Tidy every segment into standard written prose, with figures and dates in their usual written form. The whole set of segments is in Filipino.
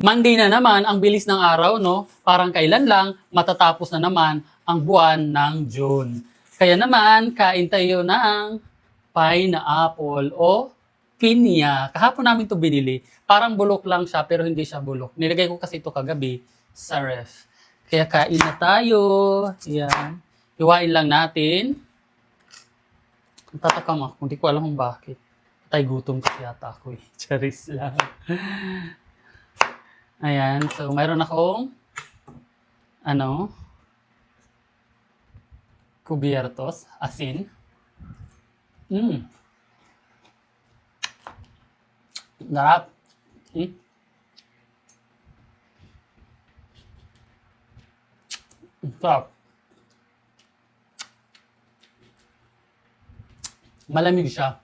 Monday na naman, ang bilis ng araw, no? Parang kailan lang, matatapos na naman ang buwan ng June. Kaya naman, kain tayo ng pineapple o pinya. Kahapon namin to binili. Parang bulok lang siya, pero hindi siya bulok. Nilagay ko kasi ito kagabi sa ref. Kaya kain na tayo. Yan. Hiwain lang natin. Tatakam ako, hindi ko alam kung bakit. Tay gutom kasi yata ako eh. Charis lang. Ayan, so mayroon akong kubiertos, asin. Sarap. Sarap. Malamig siya.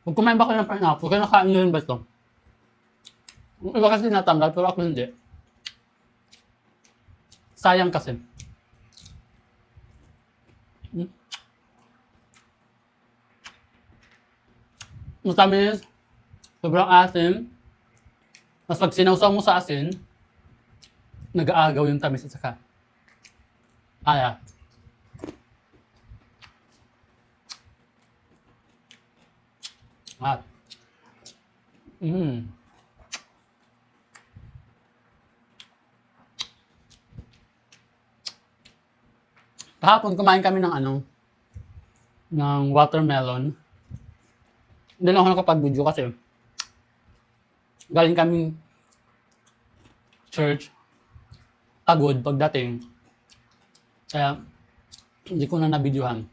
Kung kumain ba kayo ng pineapple, kinakain nyo rin ba ito? Yung iba kasi natanggal, pero ako hindi. Sayang kasi. Matamis, sobrang asim. Mas pag sinawsaw mo sa asin, nag-aagaw yung tamis at saka. Kaya. At. Kahapon kumain kami ng watermelon. Hindi lang ako nakapag-video kasi galing kami church, pagod pagdating. Kaya hindi ko na nabidyohan.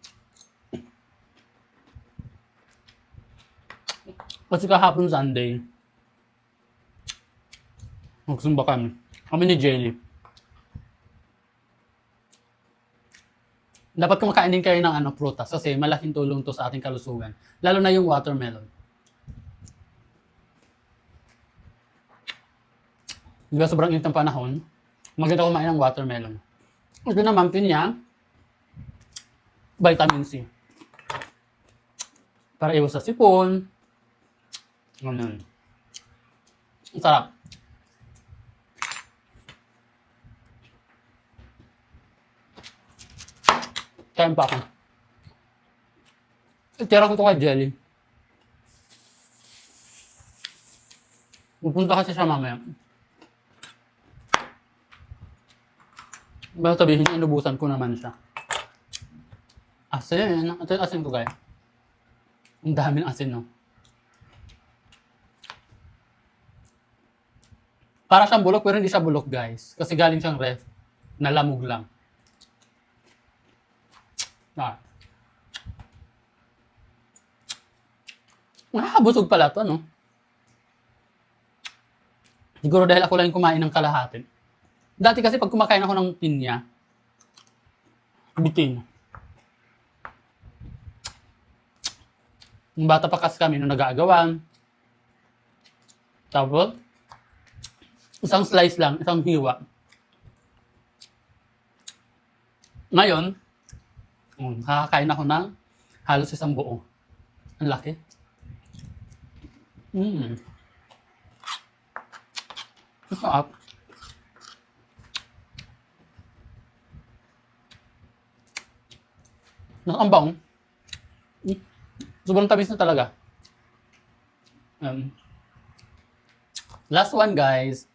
Kasi kahapon Sunday, magsumba kami. Kami ni Jelly. Dapat kumakain din kayo ng prutas kasi malaking tulong to sa ating kalusugan. Lalo na yung watermelon. Di ba sobrang init ng panahon? Maganda kumain ng watermelon. Ito naman, pinya, vitamin C. Para iwas sa sipon. Ganun. Ang sarap. Kain pa ako. Itira ko ito kay Jelly. Pupunta kasi siya mamaya. Basta sabihin niya, inubusan ko naman siya. Asin. Ito yung asin ko, guys. Ang daming asin, no? Para siyang bulok, pero hindi siya bulok, guys. Kasi galing siyang ref. Nalamog lang. Busog pala to, no? Siguro dahil ako lang kumain ng kalahati. Dati kasi pag kumakain ako ng pinya, bitin. Yung bata pa kasi kami nung nag-aagawan. Tapos, isang slice lang, isang hiwa. Ngayon, nakakain ako ng halos isang buo. Ang laki. Masarap. Nakambang. Sobrang tamis na talaga. Last one, guys.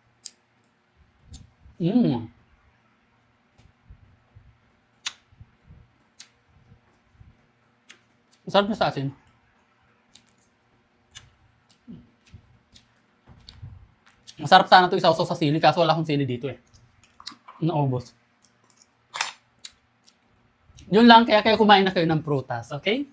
Masarap na sa asin. Masarap sana ito isawsaw sa sili, kaso wala akong sili dito eh. Naubos. Yun lang, kaya kumain na kayo ng prutas, okay?